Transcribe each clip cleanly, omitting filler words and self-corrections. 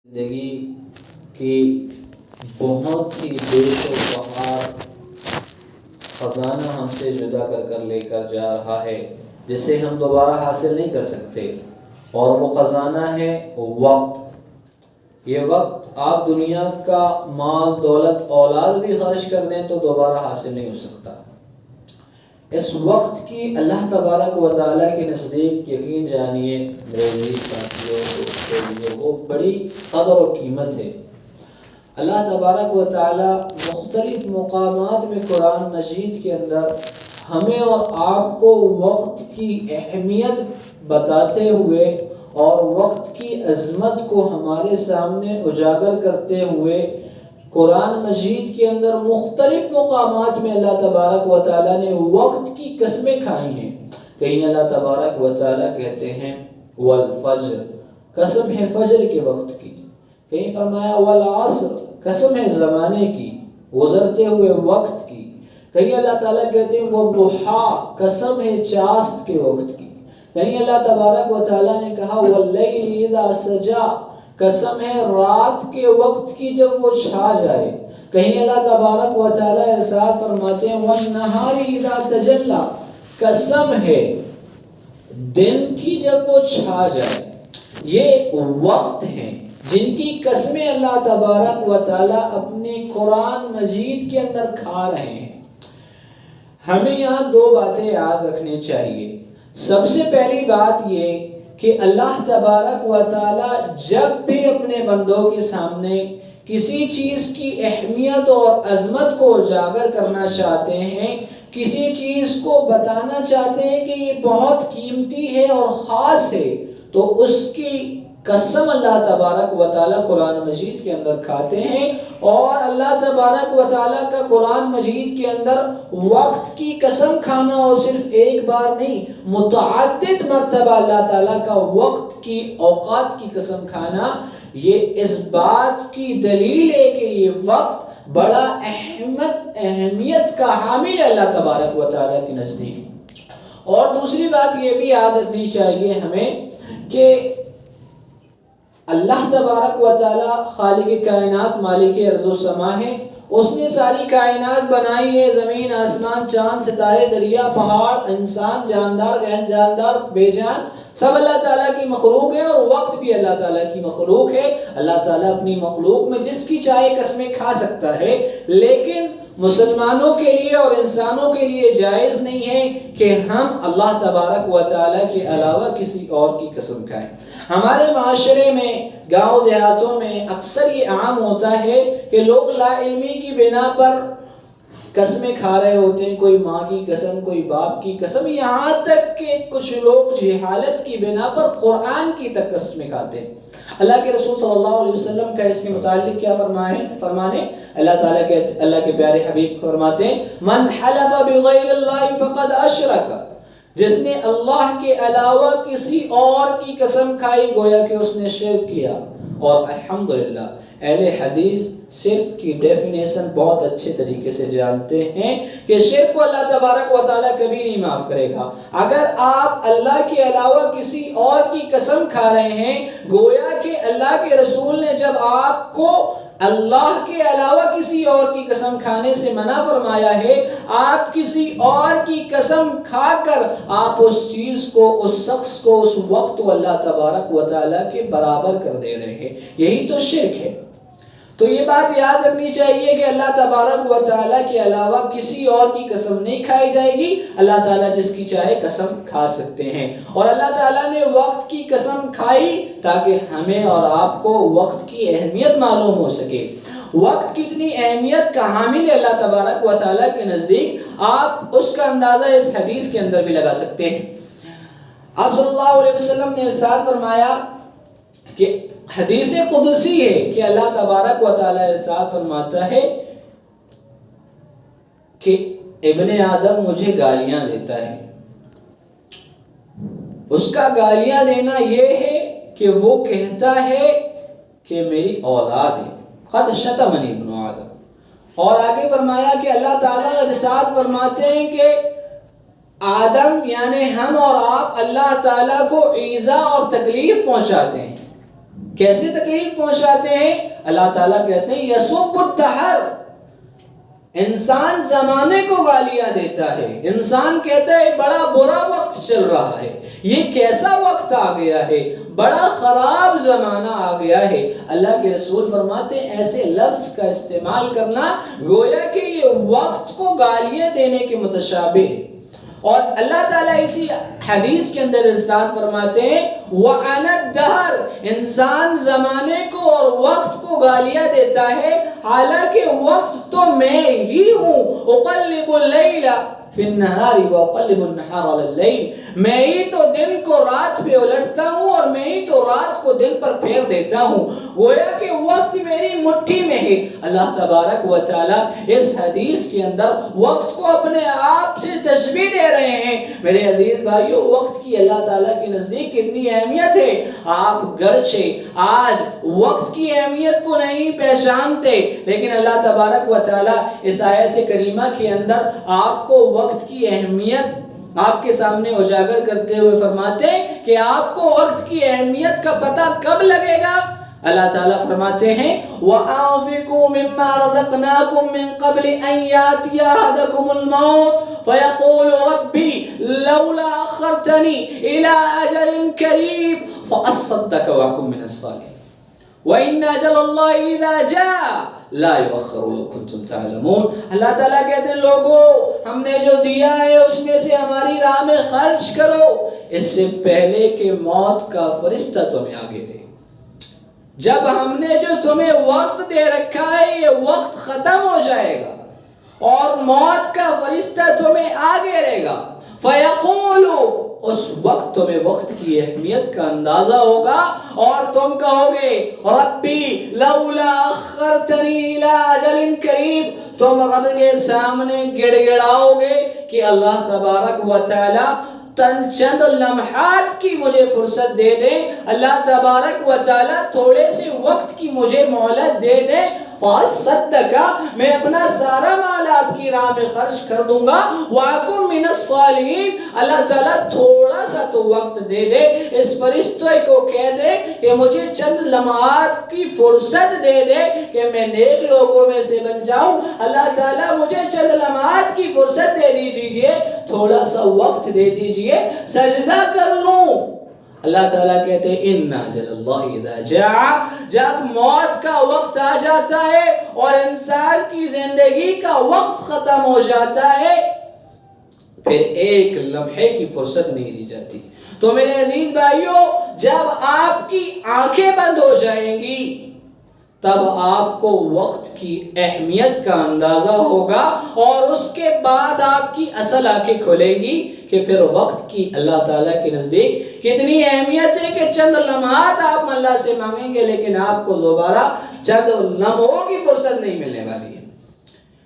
زندگی کی بہت ہی دیش و بہار خزانہ ہم سے جدا کر لے کر جا رہا ہے جسے ہم دوبارہ حاصل نہیں کر سکتے، اور وہ خزانہ ہے وقت۔ یہ وقت آپ دنیا کا مال دولت اولاد بھی خرچ کر دیں تو دوبارہ حاصل نہیں ہو سکتا۔ اس وقت کی اللہ تبارک و تعالیٰ کے نزدیک یقین جانیے میرے عزیز ساتھیوں، وہ بڑی قدر و قیمت ہے۔ اللہ تبارک و تعالیٰ مختلف مقامات میں قرآن مجید کے اندر ہمیں اور آپ کو وقت کی اہمیت بتاتے ہوئے اور وقت کی عظمت کو ہمارے سامنے اجاگر کرتے ہوئے قرآن مجید کے اندر مختلف مقامات میں اللہ تبارک و تعالیٰ نے وقت کی قسمیں کھائی ہیں۔ کہیں اللہ تبارک و تعالیٰ کہتے ہیں والفجر، قسم ہے فجر کے وقت کی۔ کہیں فرمایا والعصر، قسم ہے زمانے کی، گزرتے ہوئے وقت کی۔ کہیں اللہ تعالیٰ کہتے ہیں والضحیٰ، قسم ہے چاست کے وقت کی۔ کہیں اللہ تبارک و تعالیٰ نے کہا واللیل اذا سجا، قسم ہے رات کے وقت کی جب وہ چھا جائے۔ کہیں اللہ تبارک و تعالیٰ ارشاد فرماتے ہیں والنہار اذا تجلی، قسم ہے دن کی جب وہ چھا جائے۔ یہ وقت ہیں جن کی قسمیں اللہ تبارک و تعالیٰ اپنے قرآن مجید کے اندر کھا رہے ہیں۔ ہمیں یہاں دو باتیں یاد رکھنی چاہیے۔ سب سے پہلی بات یہ کہ اللہ تبارک و تعالیٰ جب بھی اپنے بندوں کے سامنے کسی چیز کی اہمیت اور عظمت کو اجاگر کرنا چاہتے ہیں، کسی چیز کو بتانا چاہتے ہیں کہ یہ بہت قیمتی ہے اور خاص ہے، تو اس کی قسم اللہ تبارک و تعالیٰ قرآن مجید کے اندر کھاتے ہیں۔ اور اللہ تبارک و تعالیٰ کا قرآن مجید کے اندر وقت کی قسم کھانا اور صرف ایک بار نہیں، متعدد مرتبہ اللہ تعالیٰ کا وقت کی اوقات کی قسم کھانا، یہ اس بات کی دلیل ہے کہ یہ وقت بڑا اہمیت کا حامل ہے اللہ تبارک و تعالیٰ کے نزدیک۔ اور دوسری بات یہ بھی یاد رکھنی چاہیے ہمیں کہ اللہ تبارک و تعالیٰ خالق کائنات مالک ارض و سما ہے۔ اس نے ساری کائنات بنائی ہے، زمین آسمان چاند ستارے دریا پہاڑ انسان جاندار غیر جاندار بے جان سب اللہ تعالیٰ کی مخلوق ہے، اور وقت بھی اللہ تعالیٰ کی مخلوق ہے۔ اللہ تعالیٰ اپنی مخلوق میں جس کی چاہے قسمیں کھا سکتا ہے، لیکن مسلمانوں کے لیے اور انسانوں کے لیے جائز نہیں ہے کہ ہم اللہ تبارک و تعالیٰ کے علاوہ کسی اور کی قسم کھائیں۔ ہمارے معاشرے میں گاؤں دیہاتوں میں اکثر یہ عام ہوتا ہے کہ لوگ لا علمی کی بنا پر قسمیں کھا رہے ہوتے ہیں، کوئی ماں کی قسم کوئی باپ کی قسم، یہاں تک کہ کچھ لوگ جہالت کی بنا پر قرآن کی تک قسمیں کھاتے ہیں۔ اللہ کے رسول صلی اللہ علیہ وسلم کا اس کے متعلق کیا فرمانے اللہ کے پیارے حبیب فرماتے ہیں من حلف بغیر اللہ فقد اشرک، جس نے اللہ کے علاوہ کسی اور کی قسم کھائی گویا کہ اس نے شرک کیا۔ اور الحمدللہ اہل حدیث شرک کی ڈیفینیشن بہت اچھے طریقے سے جانتے ہیں کہ شرک کو اللہ تبارک و تعالیٰ کبھی نہیں معاف کرے گا۔ اگر آپ اللہ کے علاوہ کسی اور کی قسم کھا رہے ہیں، گویا کہ اللہ کے رسول نے جب آپ کو اللہ کے علاوہ کسی اور کی قسم کھانے سے منع فرمایا ہے، آپ کسی اور کی قسم کھا کر آپ اس چیز کو، اس شخص کو، اس وقت کو اللہ تبارک و تعالیٰ کے برابر کر دے رہے ہیں۔ یہی تو شرک ہے۔ تو یہ بات یاد رکھنی چاہیے کہ اللہ تبارک و تعالیٰ کے علاوہ کسی اور کی قسم نہیں کھائی جائے گی، اللہ تعالیٰ جس کی چاہے قسم کھا سکتے ہیں۔ اور اللہ تعالیٰ نے وقت کی قسم کھائی تاکہ ہمیں اور آپ کو وقت کی اہمیت معلوم ہو سکے۔ وقت کتنی اہمیت کا حامل ہے اللہ تبارک و تعالیٰ کے نزدیک، آپ اس کا اندازہ اس حدیث کے اندر بھی لگا سکتے ہیں۔ آپ صلی اللہ علیہ وسلم نے ارشاد فرمایا کہ حدیث قدسی ہے کہ اللہ تبارک و تعالیٰ ارشاد فرماتا ہے کہ ابن آدم مجھے گالیاں دیتا ہے۔ اس کا گالیاں دینا یہ ہے کہ وہ کہتا ہے کہ میری اولاد ہے، قد شتمنی ابن آدم۔ اور آگے فرمایا کہ اللہ تعالیٰ ارشاد فرماتے ہیں کہ آدم یعنی ہم اور آپ اللہ تعالیٰ کو ایذا اور تکلیف پہنچاتے ہیں۔ کیسے تکلیف پہنچاتے ہیں؟ اللہ تعالیٰ کہتے ہیں یسب الدہر، انسان زمانے کو گالیاں دیتا ہے، انسان کہتا ہے بڑا برا وقت چل رہا ہے، یہ کیسا وقت آ گیا ہے، بڑا خراب زمانہ آ گیا ہے۔ اللہ کے رسول فرماتے ہیں ایسے لفظ کا استعمال کرنا گویا کہ یہ وقت کو گالیاں دینے کے متشابہ ہے۔ اور اللہ تعالیٰ اسی حدیث کے اندر ارشاد فرماتے ہیں وَأَنَا الدَّهْرُ، انسان زمانے کو اور وقت کو گالیاں دیتا ہے، حالانکہ وقت تو میں ہی ہوں۔ اقلب اللیل فی النہار واقلب النہار علی اللیل، میں ہی تو دن کو رات پہ الٹتا ہوں اور میں ہی تو رات کو دن پر پھیر دیتا ہوں، گویا کہ وقت میری مٹھی میں ہے۔ اللہ تبارک و تعالی اس حدیث کے اندر وقت کو اپنے آپ سے تشبیہ دے رہے ہیں۔ میرے عزیز بھائیو، وقت کی اللہ تعالیٰ کے نزدیک کتنی اہمیت ہے، آپ گرچہ آج وقت کی اہمیت کو نہیں پہچانتے، لیکن اللہ تبارک و تعالی اس آیت کریمہ کے اندر آپ کو وقت کی اہمیت آپ کے سامنے اجاگر کرتے ہوئے فرماتے ہیں کہ آپ کو وقت کی اہمیت کا پتہ کب لگے گا؟ اللہ تعالیٰ فرماتے ہیں وَأَنفِقُوا مِمَّا رَزَقْنَاكُم مِّن قَبْلِ أَن يَأْتِيَ أَحَدَكُمُ الْمَوْتُ فَيَقُولُ رَبِّي لَوْلَا أَخَّرْتَنِي إِلَىٰ أَجَلٍ قَرِيبٍ فَأَصَّدَّقَ وَأَكُن مِّنَ الصَّالِحِينَ وَإِنَّ أَجَلَ اللَّهِ إِذَا جَاءَ لَا يُؤَخَّرُ لَوْ كُنتُمْ تَعْلَمُونَ۔ اللہ تعالیٰ کہتے ہیں لوگوں، ہم نے جو دیا ہے اس میں سے ہماری راہ میں خرچ کرو اس سے پہلے کہ موت کا فرشتہ تمہیں آگے دے۔ جب ہم نے جو تمہیں وقت دے رکھا ہے یہ وقت ختم ہو جائے گا اور موت کا فرشتہ تمہیں آگے رہے گا، فَيَقُولُ، اس وقت تمہیں وقت کی اہمیت کا اندازہ ہوگا اور تم کہو گے ربی لولا اخرتنی الی اجل قریب، تم رب کے سامنے گڑ گڑاؤ گے کہ اللہ تبارک و تعالی چند لمحات کی مجھے فرصت دے دے، اللہ تبارک و تعالی تھوڑے سے وقت کی مجھے مہلت دے دے، فَأَصَّدَّقَ، میں اپنا سارا مال آپ کی راہ میں خرچ کر دوں گا، وَأَكُن مِّنَ الصَّالِحِينَ، اللہ تعالیٰ تھوڑا سا تو وقت دے دے، اس فرشتے کو کہہ دے کہ مجھے چند لمحات کی فرصت دے دے کہ میں نیک لوگوں میں سے بن جاؤں، اللہ تعالیٰ مجھے چند لمحات کی فرصت دے دیجئے، تھوڑا سا وقت دے دیجئے، سجدہ کر لوں۔ اللہ تعالیٰ کہتے ہیں اِنَّ أَجَلَ اللَّهِ إِذَا جَاءَ، جب موت کا وقت آ جاتا ہے اور انسان کی زندگی کا وقت ختم ہو جاتا ہے، پھر ایک لمحے کی فرصت نہیں دی جاتی۔ تو میرے عزیز بھائیوں، جب آپ کی آنکھیں بند ہو جائیں گی تب آپ کو وقت کی اہمیت کا اندازہ ہوگا اور اس کے بعد آپ کی اصل آنکھیں کھلیں گی کہ پھر وقت کی اللہ تعالیٰ کے نزدیک کتنی اہمیت ہے کہ چند لمحات آپ اللہ سے مانگیں گے لیکن آپ کو دوبارہ چند لمحوں کی فرصت نہیں ملنے والی ہے۔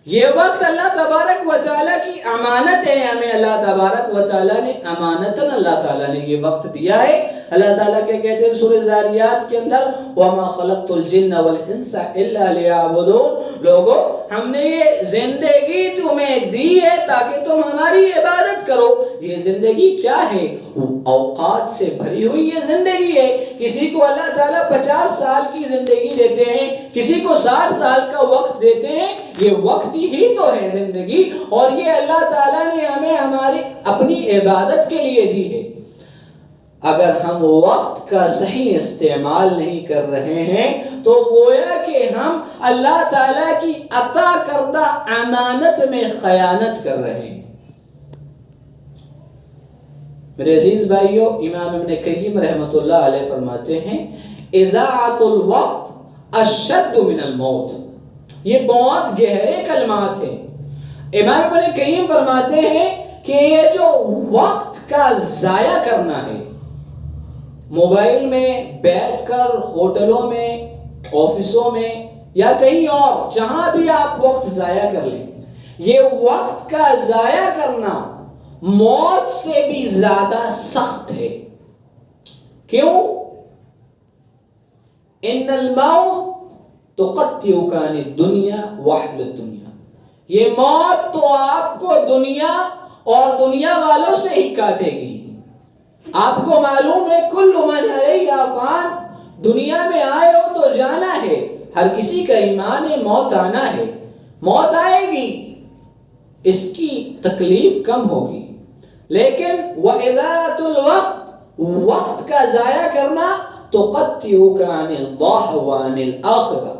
یہ وقت اللہ تبارک و تعالیٰ کی امانت ہے، ہمیں اللہ تبارک و تعالیٰ نے امانتاً اللہ تعالیٰ نے یہ وقت دیا ہے۔ اللہ تعالیٰ کے کہتے ہیں سورہ ذاریات کے اندر وَمَا خَلَقْتُ الْجِنَّ وَالْإِنسَ إِلَّا لِيَعْبُدُونَ، لوگوں ہم نے یہ زندگی تمہیں دی ہے تاکہ تم ہماری عبادت کرو۔ یہ زندگی کیا ہے؟ اوقات سے بھری ہوئی یہ زندگی ہے۔ کسی کو اللہ تعالیٰ 50 سال کی زندگی دیتے ہیں، کسی کو 60 سال کا وقت دیتے ہیں، یہ وقت ہی تو ہے زندگی، اور یہ اللہ تعالیٰ نے ہمیں ہماری اپنی عبادت کے لیے دی ہے۔ اگر ہم وقت کا صحیح استعمال نہیں کر رہے ہیں تو گویا کہ ہم اللہ تعالیٰ کی عطا کردہ امانت میں خیانت کر رہے ہیں۔ میرے عزیز بھائیو، امام ابن قیم رحمۃ اللہ علیہ فرماتے ہیں اضاعت الوقت اشد من الموت، یہ بہت گہرے کلمات ہیں۔ امام ابن قیم فرماتے ہیں کہ یہ جو وقت کا ضائع کرنا ہے، موبائل میں بیٹھ کر ہوٹلوں میں، آفسوں میں یا کہیں اور جہاں بھی آپ وقت ضائع کر لیں، یہ وقت کا ضائع کرنا موت سے بھی زیادہ سخت ہے۔ کیوں؟ ان الموت تقطعک عن الدنیا واہل الدنیا، یہ موت تو آپ کو دنیا اور دنیا والوں سے ہی کاٹے گی۔ آپ کو معلوم ہے کل من علیہا فان، دنیا میں آئے ہو تو جانا ہے، ہر کسی کا ایمان ہے موت آنا ہے، موت آئے گی، اس کی تکلیف کم ہوگی، لیکن وَإِذَاءَةُ الْوَقْتِ وقت کا ضائع کرنا تُقَطِّعُكَ عَنِ اللَّهِ وَعَنِ الْآخِرَةِ،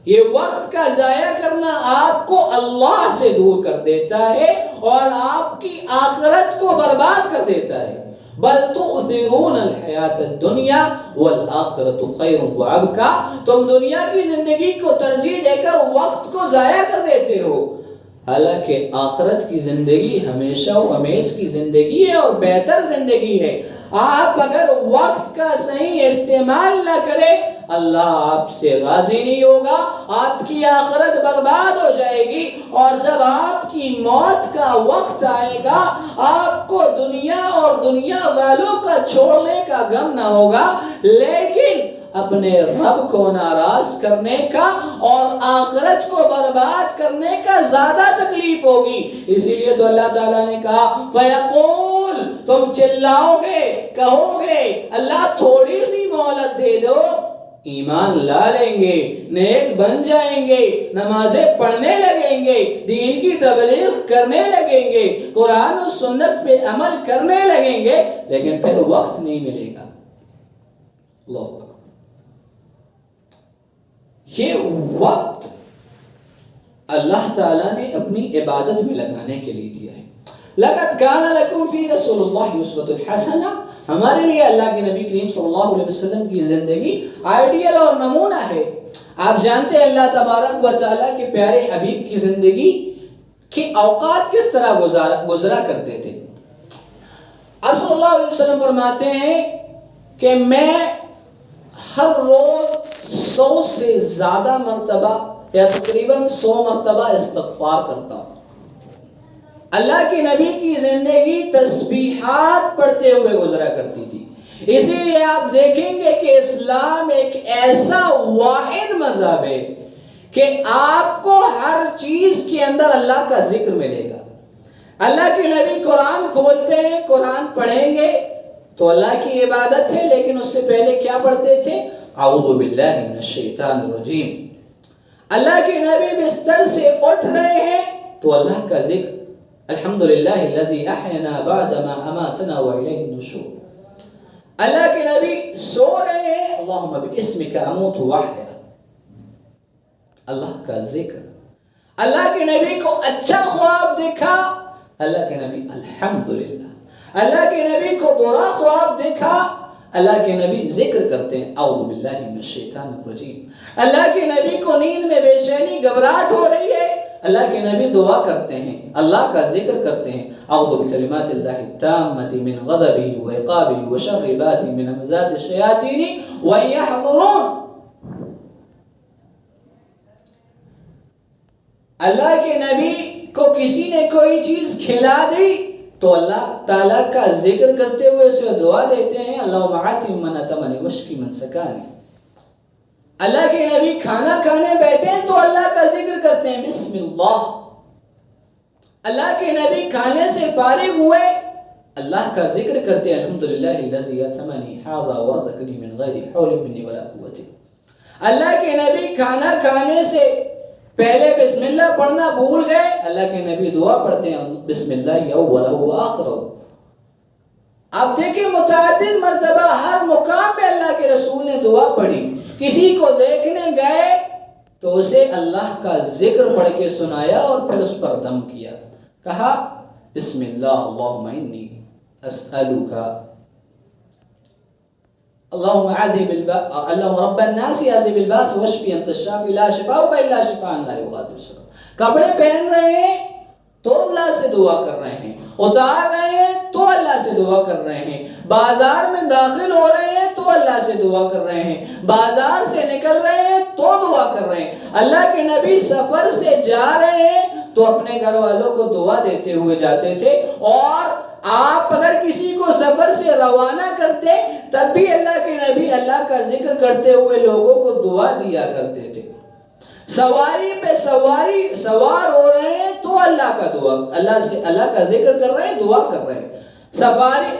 یہ وقت کا ضائع کرنا آپ کو اللہ سے دور کر دیتا ہے اور آپ کی آخرت کو برباد کر دیتا ہے۔ بل تؤثرون الحیات الدنیا والآخرت خیر وابقى، تم دنیا کی زندگی کو ترجیح دے کر وقت کو ضائع کر دیتے ہو، حالانکہ آخرت کی زندگی ہمیشہ و ہمیش کی زندگی ہے اور بہتر زندگی ہے۔ آپ اگر وقت کا صحیح استعمال نہ کرے، اللہ آپ سے راضی نہیں ہوگا، آپ کی آخرت برباد ہو جائے گی، اور جب آپ کی موت کا وقت آئے گا آپ کو دنیا اور دنیا والوں کا چھوڑنے کا غم نہ ہوگا، لیکن اپنے رب کو ناراض کرنے کا اور آخرت کو برباد کرنے کا زیادہ تکلیف ہوگی۔ اسی لیے تو اللہ تعالیٰ نے کہا فَيَقُولُ، تم چلاؤ گے، کہو گے اللہ تھوڑی سی مہلت دے دو، ایمان لا لیں گے، نیک بن جائیں گے، نمازیں پڑھنے لگیں گے، دین کی تبلیغ کرنے لگیں گے، قرآن و سنت پہ عمل کرنے لگیں گے، لیکن پھر وقت نہیں ملے گا۔ اللہ، یہ وقت اللہ تعالیٰ نے اپنی عبادت میں لگانے کے لیے دیا ہے۔ لَقَدْ كَانَ لَكُمْ فِي رَسُولِ اللَّهِ أُسْوَةٌ حَسَنَةٌ، ہمارے لیے اللہ کے نبی کریم صلی اللہ علیہ وسلم کی زندگی آئیڈیل اور نمونہ ہے۔ آپ جانتے ہیں اللہ تبارک و تعالیٰ کے پیارے حبیب کی زندگی کے اوقات کس طرح گزرا کرتے تھے۔ اب صلی اللہ علیہ وسلم فرماتے ہیں کہ میں ہر روز 100 سے زیادہ مرتبہ یا تقریباً 100 مرتبہ استغفار کرتا ہوں۔ اللہ کے نبی کی زندگی تسبیحات پڑھتے ہوئے گزرا کرتی تھی۔ اسی لیے آپ دیکھیں گے کہ اسلام ایک ایسا واحد مذہب ہے کہ آپ کو ہر چیز کے اندر اللہ کا ذکر ملے گا۔ اللہ کے نبی قرآن کھولتے ہیں، قرآن پڑھیں گے تو اللہ کی عبادت ہے، لیکن اس سے پہلے کیا پڑھتے تھے؟ اعوذ باللہ من الشیطان الرجیم۔ اللہ کے نبی بستر سے اٹھ رہے ہیں تو اللہ کا ذکر، الحمدللہ الذی احینا بعدما اماتنا والیہ النشور۔ اللہ کے نبی سو رہے ہیں، اللہم باسمک اموت واحیا، اللہ کا ذکر۔ اللہ کے نبی کو اچھا خواب دیکھا، اللہ کے نبی الحمدللہ۔ اللہ کے نبی کو برا خواب دیکھا، اللہ کے نبی ذکر کرتے ہیں اعوذ باللہ من الشیطان الرجیم۔ اللہ کے نبی کو نیند میں بے چینی گھبراہٹ ہو رہی ہے، اللہ کے نبی دعا کرتے ہیں، اللہ کا ذکر کرتے ہیں اعوذ بکلمات اللہ التامۃ من غضبہ وعقابہ وشر عبادہ من همزات الشیاطین وان یحضرون۔ اللہ کے نبی کو کسی نے کوئی چیز کھلا دی تو اللہ تعالیٰ کا ذکر کرتے ہوئے اسے دعا دیتے ہیں اللہم آتی من اتمنی وشکی من سکانی۔ اللہ کے نبی کھانا کھانے بیٹھے ہیں تو اللہ کا ذکر کرتے ہیں بسم اللہ۔ اللہ کے نبی کھانے سے فارغ ہوئے اللہ کا ذکر کرتے ہیں الحمدللہ الذی اتمنی ھذا ورزقنی من غیر حول منی ولا قوت۔ اللہ کے نبی کھانا کھانے سے پہلے بسم اللہ پڑھنا بھول گئے، اللہ کے نبی دعا پڑھتے ہیں بسم اللہ اولہ و آخرہ۔ آپ دیکھیں متعدد مرتبہ ہر مقام میں اللہ کے رسول نے دعا پڑھی۔ کسی کو دیکھنے گئے تو اسے اللہ کا ذکر پڑھ کے سنایا اور پھر اس پر دم کیا، کہا بسم اللہ اللہم انی اسألک اللہم رب الناس عذب الباس واشفی انت الشافی لا شفاؤک الا شفاء لا یغادر سقما۔ کپڑے پہن رہے ہیں تو اللہ سے دعا کر رہے ہیں، اتار رہے ہیں تو اللہ سے دعا کر رہے ہیں، بازار میں داخل ہو رہے ہیں تو اللہ سے دعا کر رہے ہیں، بازار سے نکل رہے ہیں تو دعا کر رہے ہیں۔ اللہ کے نبی سفر سے جا رہے ہیں تو اپنے گھر والوں کو دعا دیتے ہوئے جاتے تھے، اور آپ اگر کسی کو سفر سے روانہ کرتے تب بھی اللہ کے نبی اللہ کا ذکر کرتے ہوئے لوگوں کو دعا دیا کرتے تھے۔ سواری پہ سوار ہو رہے ہیں تو اللہ کا دعا، اللہ کا ذکر کر رہے ہیں، دعا کر رہے ہیں۔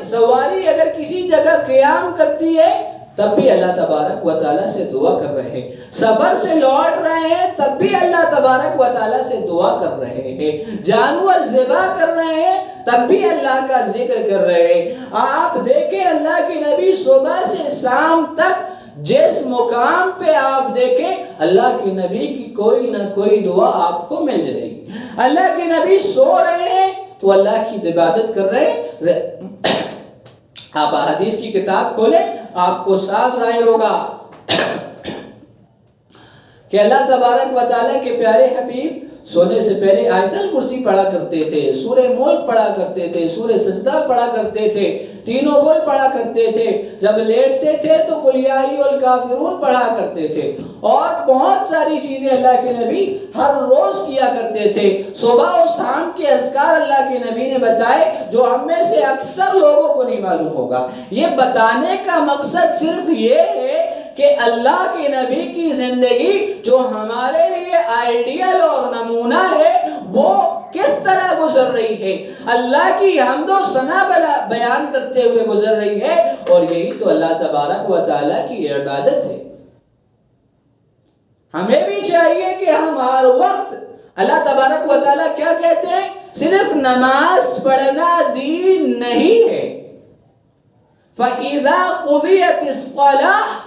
سواری اگر کسی جگہ قیام کرتی ہے تب بھی اللہ تبارک و تعالیٰ سے دعا کر رہے ہیں. سفر سے لوٹ رہے ہیں تب بھی اللہ تبارک و تعالیٰ سے دعا کر رہے ہیں. جانور ذبح کر رہے ہیں تب بھی اللہ کا ذکر کر رہے ہیں. آپ دیکھیں اللہ کے نبی صبح سے شام تک جس مقام پہ آپ دیکھیں اللہ کے نبی کی کوئی نہ کوئی دعا آپ کو مل جائے گی. اللہ کے نبی سو رہے ہیں تو اللہ کی عبادت کر رہے ہیں. آپ حدیث کی کتاب کھولیں آپ کو صاف ظاہر ہوگا کہ اللہ تبارک و تعالیٰ کے پیارے حبیب سونے سے پہلے آیت الکرسی پڑھا کرتے تھے, سورہ ملک پڑھا کرتے تھے, سورہ سجدہ پڑھا کرتے تھے, تینوں کل پڑھا کرتے تھے, جب لیٹتے تھے تو قل یا ایھا الکافرون پڑھا کرتے تھے, اور بہت ساری چیزیں اللہ کے نبی ہر روز کیا کرتے تھے. صبح و شام کے اذکار اللہ کے نبی نے بتائے جو ہم میں سے اکثر لوگوں کو نہیں معلوم ہوگا. یہ بتانے کا مقصد صرف یہ ہے کہ اللہ کے نبی کی زندگی جو ہمارے لیے آئیڈیل اور نمونہ ہے وہ کس طرح گزر رہی ہے, اللہ کی حمد و ثنا بیان کرتے ہوئے گزر رہی ہے, اور یہی تو اللہ تبارک و تعالیٰ کی عبادت ہے. ہمیں بھی چاہیے کہ ہم ہر وقت اللہ تبارک و تعالیٰ کیا کہتے ہیں, صرف نماز پڑھنا دین نہیں ہے. فَإِذَا قُضِيَتِ الصَّلَاةُ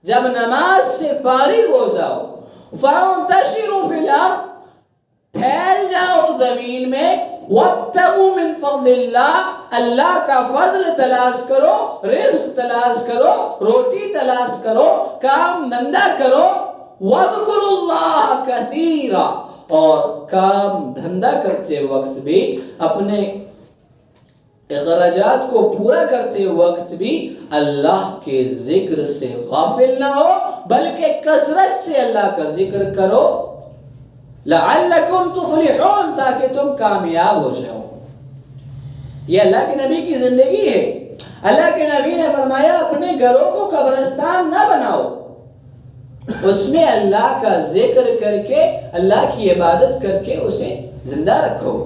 جب نماز سے فارغ ہو جاؤ, فَانْتَشِرُوا فِي الْأَرْضِ پھیل جاؤ زمین میں, وَابْتَغُوا مِنْ فَضْلِ اللَّهِ اللہ کا فضل تلاش کرو, رزق تلاش کرو, روٹی تلاش کرو, کام دھندا کرو. وَاذْكُرُوا اللَّهَ كَثِيرًا اور کام دھندا کرتے وقت بھی اپنے اخراجات کو پورا کرتے وقت بھی اللہ کے ذکر سے غافل نہ ہو, بلکہ کثرت سے اللہ کا ذکر کرو. لعلکم تفلحون تاکہ تم کامیاب ہو جاؤ. یہ اللہ کے نبی کی زندگی ہے. اللہ کے نبی نے فرمایا اپنے گھروں کو قبرستان نہ بناؤ, اس میں اللہ کا ذکر کر کے اللہ کی عبادت کر کے اسے زندہ رکھو.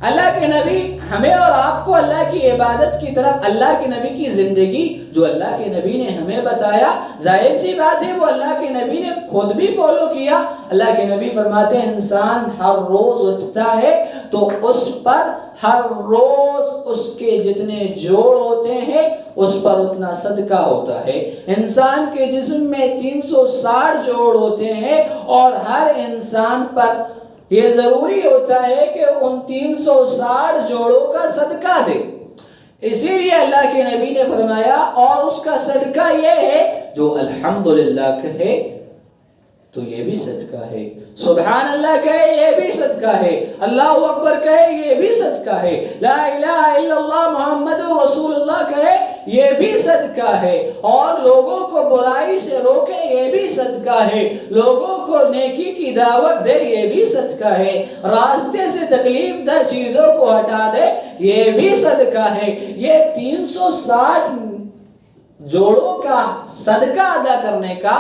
اللہ کے نبی ہمیں اور آپ کو اللہ کی عبادت کی طرف, اللہ کے نبی کی زندگی جو اللہ کے نبی نے ہمیں بتایا, ظاہر سی بات ہے وہ اللہ کے نبی نے خود بھی فالو کیا. اللہ کے نبی فرماتے ہیں انسان ہر روز اٹھتا ہے تو اس پر ہر روز اس کے جتنے جوڑ ہوتے ہیں اس پر اتنا صدقہ ہوتا ہے. انسان کے جسم میں 360 جوڑ ہوتے ہیں اور ہر انسان پر یہ ضروری ہوتا ہے کہ ان 360 جوڑوں کا صدقہ دے. اسی لیے اللہ کے نبی نے فرمایا اور اس کا صدقہ یہ ہے جو الحمدللہ کہے تو یہ بھی صدقہ ہے, سبحان اللہ کہے یہ بھی صدقہ ہے, اللہ اکبر کہے یہ بھی صدقہ ہے, لا الہ الا اللہ محمد رسول اللہ کہے یہ بھی صدقہ ہے, اور لوگوں کو برائی سے روکے یہ بھی صدقہ ہے, لوگوں کو نیکی کی دعوت دے یہ بھی صدقہ ہے, راستے سے تکلیف دہ چیزوں کو ہٹا دے یہ بھی صدقہ ہے. یہ 360 جوڑوں کا صدقہ ادا کرنے کا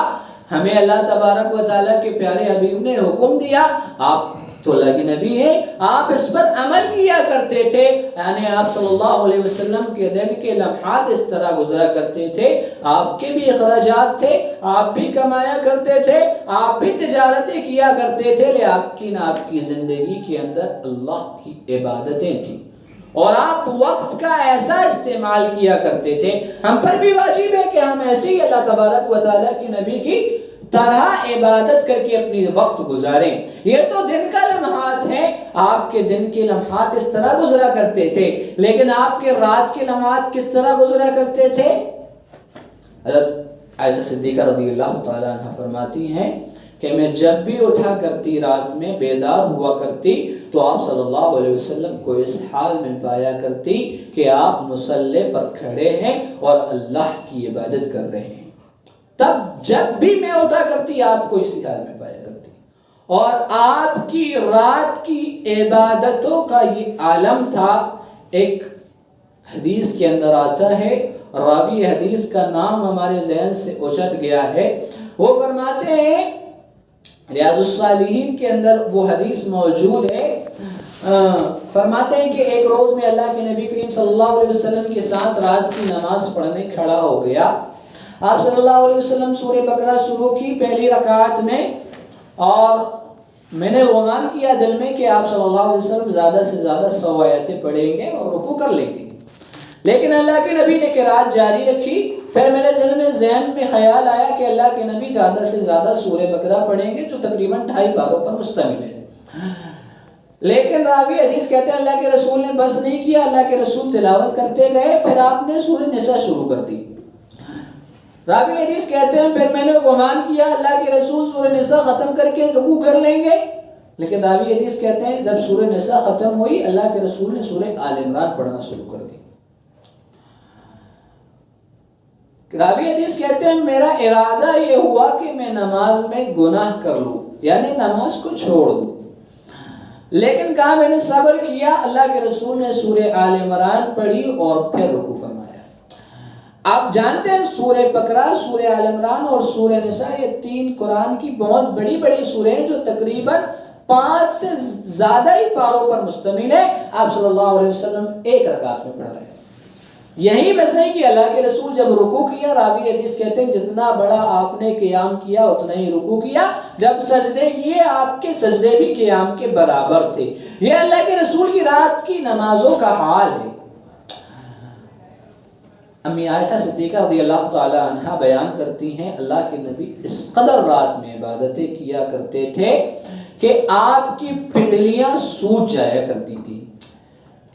ہمیں اللہ تبارک و تعالیٰ کے پیارے حبیب نے حکم دیا. آپ تو اللہ کے نبی ہیں, آپ اس پر عمل کیا کرتے تھے. یعنی آپ صلی اللہ علیہ وسلم کے دن کے لمحات اس طرح گزرا کرتے تھے, آپ کے بھی اخراجات تھے, آپ بھی کمایا کرتے تھے, آپ بھی تجارتیں کیا کرتے تھے, لیکن آپ کی زندگی کے اندر اللہ کی عبادتیں تھیں اور آپ وقت کا ایسا استعمال کیا کرتے تھے. ہم پر بھی واجب ہے کہ ہم ایسے ہی اللہ تبارک و تعالیٰ کی نبی کی طرح عبادت کر کے اپنی وقت گزاریں. یہ تو دن کا لمحات ہیں, آپ کے دن کے لمحات اس طرح گزرا کرتے تھے, لیکن آپ کے رات کے لمحات کس طرح گزرا کرتے تھے. حضرت عائشہ صدیقہ رضی اللہ تعالیٰ عنہ فرماتی ہیں کہ میں جب بھی اٹھا کرتی رات میں بیدار ہوا کرتی تو آپ صلی اللہ علیہ وسلم کو اس حال میں پایا کرتی کہ آپ مصلی پر کھڑے ہیں اور اللہ کی عبادت کر رہے ہیں. تب جب بھی میں اٹھا کرتی آپ کو اسی حال میں پایا کرتی, اور آپ کی رات کی عبادتوں کا یہ عالم تھا. ایک حدیث کے اندر آتا ہے, راوی حدیث کا نام ہمارے ذہن سے اچٹ گیا ہے, وہ فرماتے ہیں ریاض الصالحین کے اندر وہ حدیث موجود ہے, فرماتے ہیں کہ ایک روز میں اللہ کے نبی کریم صلی اللہ علیہ وسلم کے ساتھ رات کی نماز پڑھنے کھڑا ہو گیا. آپ صلی اللہ علیہ وسلم سورہ بقرہ شروع کی پہلی رکعت میں، اور میں نے گمان کیا دل میں کہ آپ صلی اللہ علیہ وسلم زیادہ سے زیادہ 100 آیتیں پڑھیں گے اور رکوع کر لیں گے، لیکن اللہ کے نبی نے قرات جاری رکھی۔ پھر میرے دل میں ذہن میں خیال آیا کہ اللہ کے نبی زیادہ سے زیادہ سورہ بقرہ پڑھیں گے جو تقریباً 2.5 پاروں پر مشتمل ہے، لیکن راوی حدیث کہتے ہیں اللہ کے رسول نے بس نہیں کیا، اللہ کے رسول تلاوت کرتے گئے، پھر آپ نے سورہ نساء شروع کر دی۔ راوی حدیث کہتے ہیں پھر میں نے گمان کیا اللہ کے رسول سورہ نساء ختم کر کے رکوع کر لیں گے، لیکن راوی حدیث کہتے ہیں جب سورہ نساء ختم ہوئی اللہ کے رسول نے سورہ آل عمران پڑھنا شروع کر دی۔ راوی حدیث کہتے ہیں میرا ارادہ یہ ہوا کہ میں نماز میں گناہ کر لوں، یعنی نماز کو چھوڑ دوں، لیکن کہا میں نے صبر کیا، اللہ کے رسول نے سورہ آل عمران پڑھی اور پھر رکوع فرمایا۔ آپ جانتے ہیں سورہ بقرہ، سورہ آل عمران اور سورہ نساء یہ 3 قرآن کی بہت بڑی بڑی سورہیں ہیں جو تقریباً 5 سے زیادہ ہی پاروں پر مشتمل ہے۔ آپ صلی اللہ علیہ وسلم ایک رکعت میں پڑھ رہے ہیں۔ یہی بس نہیں کہ اللہ کے رسول جب رکوع کیا، راوی حدیث کہتے ہیں جتنا بڑا آپ نے قیام کیا اتنا ہی رکوع کیا، جب سجدے کیے آپ کے سجدے بھی قیام کے برابر تھے۔ یہ اللہ کے رسول کی رات کی نمازوں کا حال ہے۔ امی عائشہ صدیقہ رضی اللہ تعالی عنہا بیان کرتی ہیں اللہ کے نبی اس قدر رات میں عبادتیں کیا کرتے تھے کہ آپ کی پنڈلیاں سوج جایا کرتی تھی۔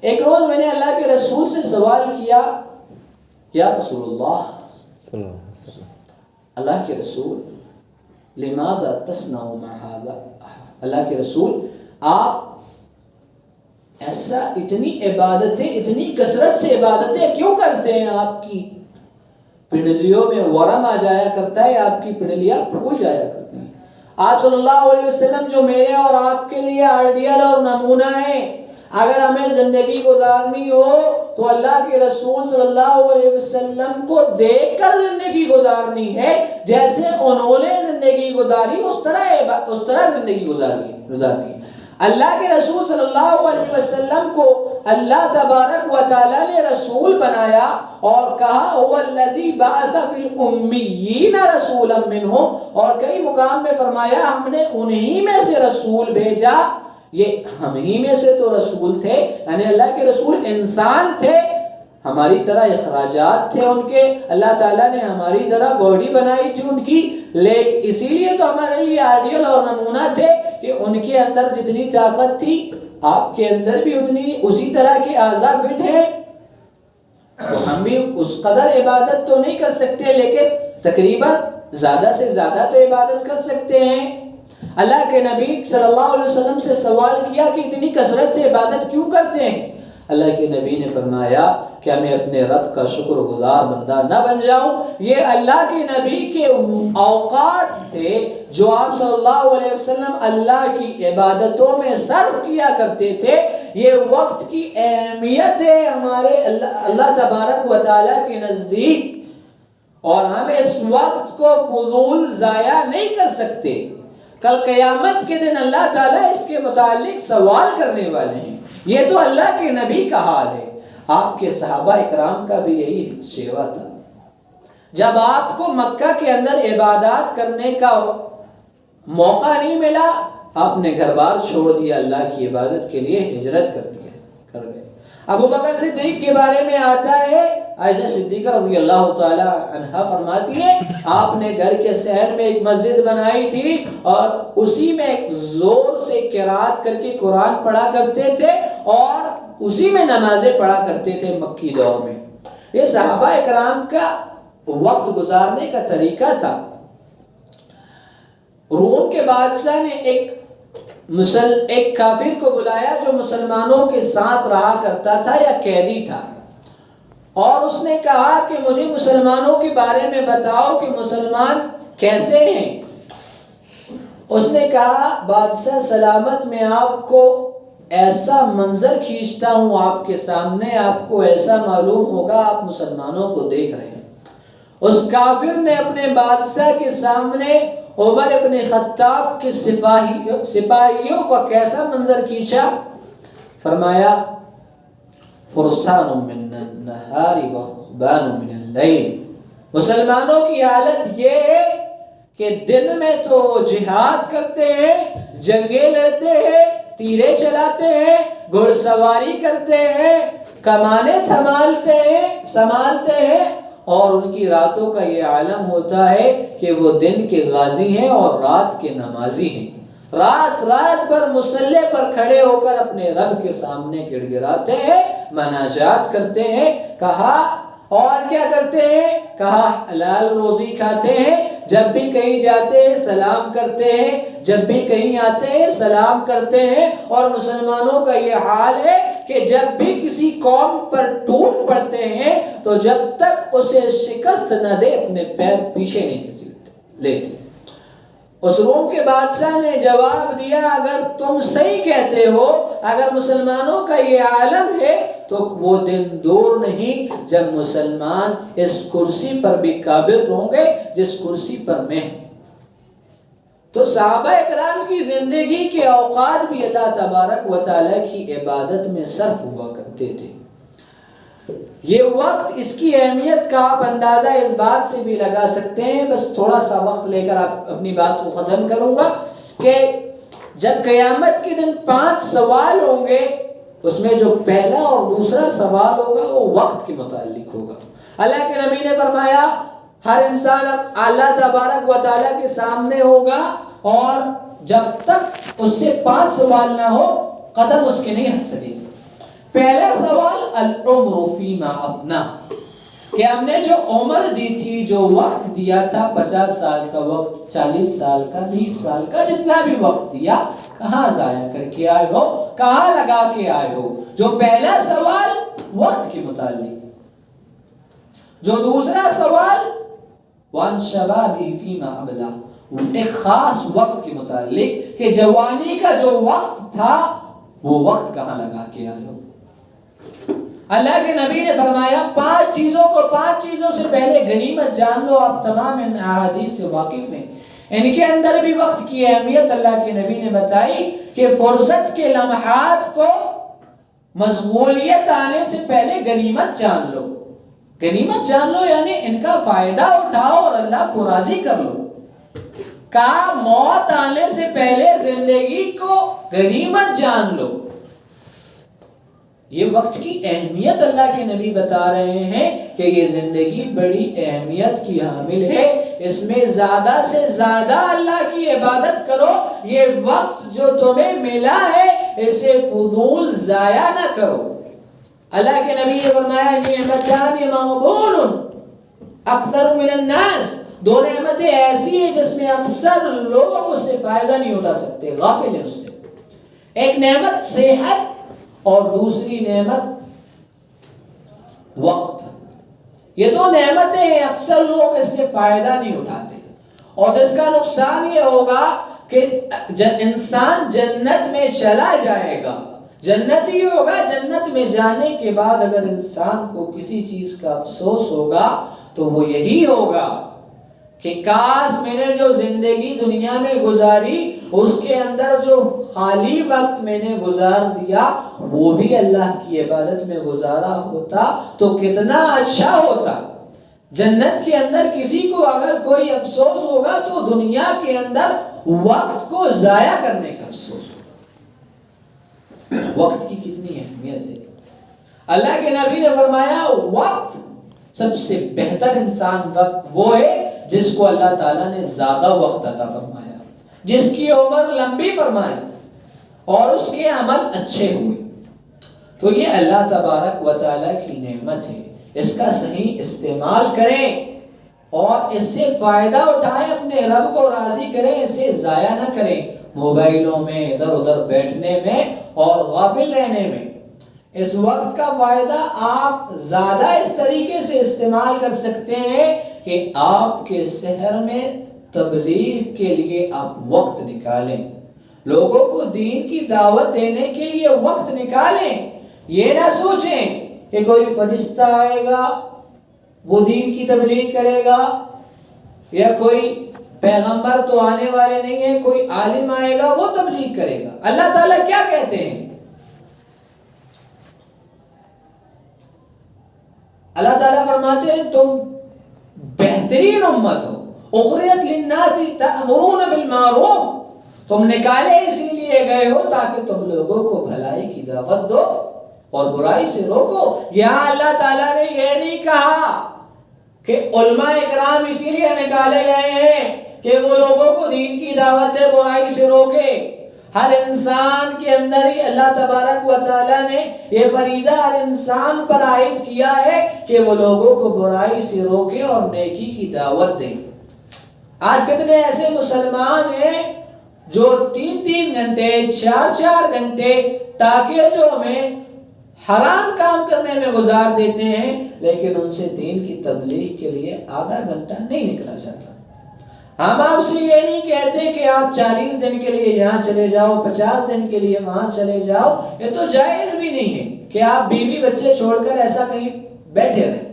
ایک روز میں نے اللہ کے رسول سے سوال کیا، یا رسول اللہ، اللہ کے رسول لماذا تصنع ما هذا، اللہ کے رسول آپ ایسا اتنی عبادتیں، اتنی کثرت سے عبادتیں کیوں کرتے ہیں؟ آپ کی پنڈلیوں میں ورم آ جایا کرتا ہے، آپ کی پنڈلیاں پھول جایا کرتی ہیں۔ آپ صلی اللہ علیہ وسلم جو میرے اور آپ کے لیے آئیڈیل اور نمونہ ہیں، اگر ہمیں زندگی گزارنی ہو تو اللہ کے رسول صلی اللہ علیہ وسلم کو دیکھ کر زندگی گزارنی ہے، جیسے انہوں نے زندگی گزاری اس طرح زندگی گزارنی ہے۔ اللہ کے رسول صلی اللہ علیہ وسلم کو اللہ تبارک و تعالی نے رسول بنایا اور کہا هو الذی بعث فی الامیین رسولا منہم، اور کئی مقام میں فرمایا ہم نے انہی میں سے رسول بھیجا۔ یہ ہم ہی میں سے تو رسول تھے، یعنی اللہ کے رسول انسان تھے، ہماری طرح اخراجات تھے ان کے، اللہ تعالیٰ نے ہماری طرح باڈی بنائی تھی ان کی، لیکن اسی لیے تو ہمارے لیے آئیڈیل اور نمونہ تھے کہ ان کے اندر جتنی طاقت تھی آپ کے اندر بھی اسی طرح کے اعضاء فٹ ہیں۔ ہم بھی اس قدر عبادت تو نہیں کر سکتے، لیکن تقریباً زیادہ سے زیادہ تو عبادت کر سکتے ہیں۔ اللہ کے نبی صلی اللہ علیہ وسلم سے سوال کیا کہ اتنی کثرت سے عبادت کیوں کرتے ہیں؟ اللہ کے نبی نے فرمایا کیا میں اپنے رب کا شکر گزار بندہ نہ بن جاؤں؟ یہ اللہ کے نبی کے اوقات تھے جو آپ صلی اللہ علیہ وسلم اللہ کی عبادتوں میں صرف کیا کرتے تھے۔ یہ وقت کی اہمیت ہے ہمارے اللہ تبارک و تعالیٰ کے نزدیک، اور ہم اس وقت کو فضول ضائع نہیں کر سکتے۔ کل قیامت کے دن اللہ تعالیٰ اس کے متعلق سوال کرنے والے ہیں۔ یہ تو اللہ کے نبی کا حال ہے۔ آپ کے صحابہ اکرام کا بھی یہی شیوا تھا۔ جب آپ کو مکہ کے اندر عبادات کرنے کا موقع نہیں ملا، آپ نے گھر بار چھوڑ دیا، اللہ کی عبادت کے لیے ہجرت کر گئے۔ ابو بکر صدیق کے بارے میں آتا ہے، عائشہ صدیقہ رضی اللہ تعالی عنہا فرماتی ہے آپ نے گھر کے صحن میں ایک مسجد بنائی تھی اور اسی میں زور سے قرات کر کے قرآن پڑھا کرتے تھے اور اسی میں نمازیں پڑھا کرتے تھے مکی دور میں۔ یہ صحابہ اکرام کا وقت گزارنے کا طریقہ تھا۔ روم کے بادشاہ نے ایک کافر کو بلایا جو مسلمانوں کے ساتھ رہا کرتا تھا یا قیدی تھا، اور اس نے کہا کہ مجھے مسلمانوں کے بارے میں بتاؤ کہ مسلمان کیسے ہیں۔ اس نے کہا بادشاہ سلامت میں آپ کو ایسا منظر کھینچتا ہوں آپ کے سامنے، آپ کو ایسا معلوم ہوگا آپ مسلمانوں کو دیکھ رہے ہیں۔ اس کافر نے اپنے بادشاہ کے سامنے عمر ابن خطاب کے سپاہیوں کا کیسا منظر کھینچا؟ فرمایا فرسان من النہار و رہبان من اللیل، مسلمانوں کی حالت یہ ہے کہ دن میں تو وہ جہاد کرتے ہیں، جنگیں لڑتے ہیں، تیرے چلاتے ہیں، گھڑ سواری کرتے ہیں، کمانے سنبھالتے ہیں، اور ان کی راتوں کا یہ عالم ہوتا ہے کہ وہ دن کے غازی ہیں اور رات کے نمازی ہیں، رات بھر مصلی پر کھڑے ہو کر اپنے رب کے سامنے گڑ گڑاتے ہیں، مناجات کرتے ہیں، کہا اور کیا کرتے ہیں، کہا حلال روزی کھاتے ہیں، جب بھی کہیں جاتے ہیں سلام کرتے ہیں، جب بھی کہیں آتے ہیں سلام کرتے ہیں۔ اور مسلمانوں کا یہ حال ہے کہ جب بھی کسی قوم پر ٹوٹ پڑتے ہیں تو جب تک اسے شکست نہ دے اپنے پیر پیچھے نہیں گھسیٹتے لیتے۔ اس روم کے بادشاہ نے جواب دیا، اگر تم صحیح کہتے ہو، اگر مسلمانوں کا یہ عالم ہے تو وہ دن دور نہیں جب مسلمان اس کرسی پر بھی قابض ہوں گے جس کرسی پر میں ہوں۔ تو صحابہ اکرام کی زندگی کے اوقات بھی اللہ تبارک و تعالیٰ کی عبادت میں صرف ہوا کرتے تھے۔ یہ وقت، اس کی اہمیت کا آپ اندازہ اس بات سے بھی لگا سکتے ہیں، بس تھوڑا سا وقت لے کر آپ اپنی بات کو ختم کروں گا، کہ جب قیامت کے دن 5 سوال ہوں گے، اس میں جو پہلا اور دوسرا سوال ہوگا وہ وقت کے متعلق ہوگا۔ اللہ کے نبی نے فرمایا ہر انسان اللہ تبارک و تعالیٰ کے سامنے ہوگا، اور جب تک اس سے 5 سوال نہ ہو قدم اس کے نہیں ہٹ سکے گا۔ پہلا سوال العمر فیما افنا، کہ ہم نے جو عمر دی تھی، جو وقت دیا تھا، 50 سال کا وقت، 40 سال کا، 20 سال کا، جتنا بھی وقت دیا، کہاں ضائع کر کے آئے ہو، کہاں لگا کے آئے ہو؟ جو پہلا سوال وقت کے متعلق، جو دوسرا سوال وان شبابی فیما ابلا، ایک خاص وقت کے متعلق کہ جوانی کا جو وقت تھا وہ وقت کہاں لگا کے آئے ہو۔ اللہ کے نبی نے فرمایا 5 چیزوں سے پہلے غنیمت جان لو۔ آپ تمام ان احادیث سے واقف ہیں، ان کے اندر بھی وقت کی اہمیت اللہ کے نبی نے بتائی کہ فرصت کے لمحات کو مشغولیت آنے سے پہلے غنیمت جان لو۔ غنیمت جان لو یعنی ان کا فائدہ اٹھاؤ اور اللہ کو راضی کر لو۔ کہا موت آنے سے پہلے زندگی کو غنیمت جان لو۔ یہ وقت کی اہمیت اللہ کے نبی بتا رہے ہیں کہ یہ زندگی بڑی اہمیت کی حامل ہے، اس میں زیادہ سے زیادہ اللہ کی عبادت کرو۔ یہ وقت جو تمہیں ملا ہے اسے فضول ضائع نہ کرو۔ اللہ کے نبی نے فرمایا نعمتان مغبون اکثر من الناس، 2 نعمتیں ایسی ہیں جس میں اکثر لوگ اس سے فائدہ نہیں اٹھا سکتے، غافل ہیں اس سے۔ ایک نعمت صحت اور دوسری نعمت وقت۔ یہ 2 نعمتیں ہیں، اکثر لوگ اس سے فائدہ نہیں اٹھاتے، اور جس کا نقصان یہ ہوگا کہ انسان جنت میں چلا جائے گا، جنت ہی ہوگا۔ جنت میں جانے کے بعد اگر انسان کو کسی چیز کا افسوس ہوگا تو وہ یہی ہوگا کہ کاش میں نے جو زندگی دنیا میں گزاری اس کے اندر جو خالی وقت میں نے گزار دیا وہ بھی اللہ کی عبادت میں گزارا ہوتا تو کتنا اچھا ہوتا۔ جنت کے اندر کسی کو اگر کوئی افسوس ہوگا تو دنیا کے اندر وقت کو ضائع کرنے کا افسوس ہوگا۔ وقت کی کتنی اہمیت ہے۔ اللہ کے نبی نے فرمایا وقت سب سے بہتر انسان وقت وہ ہے جس کو اللہ تعالیٰ نے زیادہ وقت عطا فرمایا، جس کی عمر لمبی فرمائی اور اس کے عمل اچھے ہوئے۔ تو یہ اللہ تبارک و تعالیٰ کی نعمت ہے، اس کا صحیح استعمال کریں اور اس سے فائدہ اٹھائیں، اپنے رب کو راضی کریں، اسے ضائع نہ کریں موبائلوں میں، ادھر ادھر بیٹھنے میں اور غافل رہنے میں۔ اس وقت کا فائدہ آپ زیادہ اس طریقے سے استعمال کر سکتے ہیں کہ آپ کے شہر میں تبلیغ کے لیے آپ وقت نکالیں، لوگوں کو دین کی دعوت دینے کے لیے وقت نکالیں۔ یہ نہ سوچیں کہ کوئی فرشتہ آئے گا وہ دین کی تبلیغ کرے گا، یا کوئی پیغمبر تو آنے والے نہیں ہیں، کوئی عالم آئے گا وہ تبلیغ کرے گا۔ اللہ تعالیٰ کیا کہتے ہیں؟ اللہ تعالیٰ فرماتے ہیں تم بہترین امت ہو، اخرجت للناس تأمرون بالمعروف، تم نکالے اسی لیے گئے ہو تاکہ تم لوگوں کو بھلائی کی دعوت دو اور برائی سے روکو۔ یہاں اللہ تعالیٰ نے یہ نہیں کہا کہ علماء اکرام اسی لیے نکالے گئے ہیں کہ وہ لوگوں کو دین کی دعوت دے، برائی سے روکے۔ ہر انسان کے اندر ہی اللہ تبارک و تعالیٰ نے یہ فریضہ ہر انسان پر عائد کیا ہے کہ وہ لوگوں کو برائی سے روکے اور نیکی کی دعوت دے۔ آج کتنے ایسے مسلمان ہیں جو 3 گھنٹے 4 گھنٹے ٹاکیجوں میں حرام کام کرنے میں گزار دیتے ہیں، لیکن ان سے دین کی تبلیغ کے لیے آدھا گھنٹہ نہیں نکلا جاتا۔ ہم آپ سے یہ نہیں کہتے کہ آپ 40 دن کے لیے یہاں چلے جاؤ، 50 دن کے لیے وہاں چلے جاؤ، یہ تو جائز بھی نہیں ہے کہ آپ بیوی بچے چھوڑ کر ایسا کہیں بیٹھے رہیں،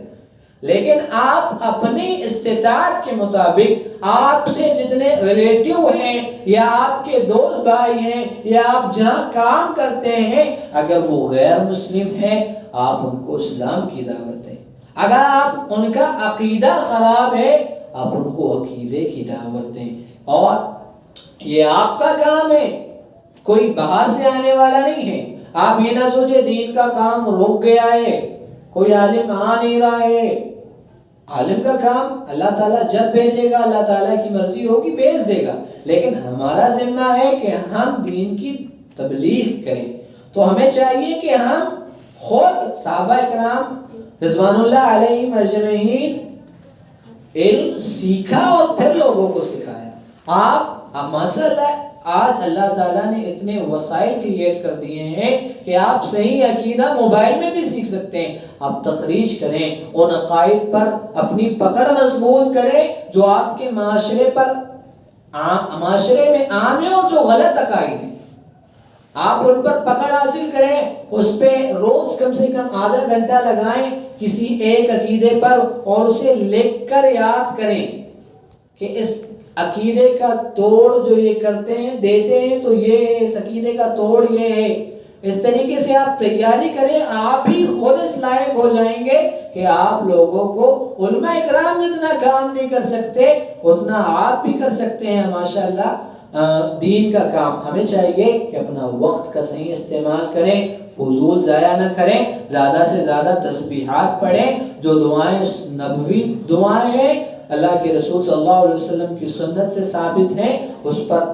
لیکن آپ اپنی استطاعت کے مطابق آپ سے جتنے ریلیٹیو ہیں یا آپ کے دوست بھائی ہیں یا آپ جہاں کام کرتے ہیں، اگر وہ غیر مسلم ہیں آپ ان کو اسلام کی دعوت دیں۔ اگر آپ ان کا عقیدہ خراب ہے آپ ان کو عقیدے کی دعوت دیں، اور یہ آپ کا کام ہے، کوئی باہر سے آنے والا نہیں ہے۔ آپ یہ نہ سوچے دین کا کام رک گیا ہے، کوئی عالم آ نہیں رہا ہے۔ عالم کا کام اللہ تعالیٰ جب بھیجے گا، اللہ تعالیٰ کی مرضی ہوگی بھیج دے گا، لیکن ہمارا ذمہ ہے کہ ہم دین کی تبلیغ کریں۔ تو ہمیں چاہیے کہ ہم خود صحابہ اکرام رضوان اللہ علیہم اجمعین علم سیکھا اور پھر لوگوں کو سکھایا۔ آپ ماشاءاللہ آج اللہ تعالیٰ نے اتنے وسائل کریٹ کر دیے ہیں کہ آپ صحیح عقیدہ موبائل میں بھی سیکھ سکتے ہیں۔ آپ تخریج کریں، ان عقائد پر اپنی پکڑ مضبوط کریں جو آپ کے معاشرے میں عام ہیں اور جو غلط عقائد ہیں، آپ ان پر پکڑ حاصل کریں، اس پہ روز کم سے کم آدھا گھنٹہ لگائیں کسی ایک عقیدے پر، اور اسے لکھ کر یاد کریں کہ اس عقیدے کا توڑ جو یہ کرتے ہیں دیتے ہیں تو یہ اس عقیدے کا توڑ یہ ہے۔ اس طریقے سے آپ تیاری کریں، آپ ہی خود اس لائق ہو جائیں گے کہ آپ لوگوں کو علماء اکرام جتنا کام نہیں کر سکتے اتنا آپ بھی کر سکتے ہیں ماشاءاللہ دین کا کام۔ ہمیں چاہیے کہ اپنا وقت کا صحیح استعمال کریں، فضول ضائع نہ کریں، زیادہ سے زیادہ تسبیحات پڑھیں، جو دعائیں نبوی دعائیں ہیں اللہ کے رسول صلی اللہ علیہ وسلم کی سنت سے ثابت ہیں، اس پر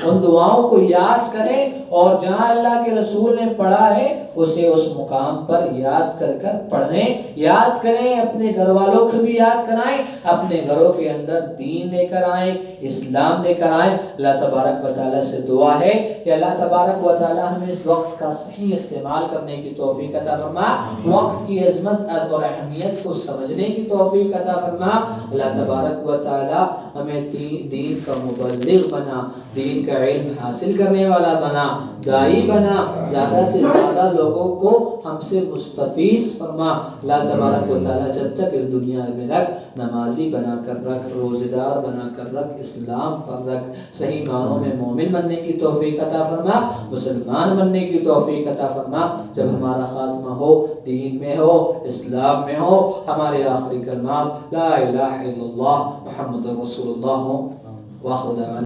ان دعاؤں کو یاد کریں، اور جہاں اللہ کے رسول نے پڑھا ہے اسے اس مقام پر یاد کر کر پڑھیں، یاد کریں، اپنے گھر والوں کو بھی یاد کرائیں، اپنے گھروں کے اندر دین لے کر آئیں، اسلام لے کر آئیں۔ اللہ تبارک و تعالیٰ سے دعا ہے کہ اللہ تبارک و تعالیٰ ہمیں اس وقت کا صحیح استعمال کرنے کی توفیق عطا فرما، وقت کی عظمت اور اہمیت کو سمجھنے کی توفیق عطا فرما۔ اللہ تبارک و تعالیٰ ہمیں دین کا مبلغ بنا، دین کا علم حاصل کرنے والا بنا، دائی بنا، زیادہ سے زیادہ لوگوں کو ہم سے مستفیض فرما۔ اللہ تبارک و تعالیٰ جب تک اس دنیا میں رکھ، نمازی بنا کر رکھ، روزہ دار بنا کر رکھ، اسلام پر رکھ، صحیح معنوں میں مومن بننے کی توفیق عطا فرما، مسلمان بننے کی توفیق عطا فرما۔ جب ہمارا خاتمہ ہو دین میں ہو، اسلام میں ہو، ہمارے آخری کلمات لا الہ الا اللہ محمد رسول اللہ ہوں۔ وآخر دعوانا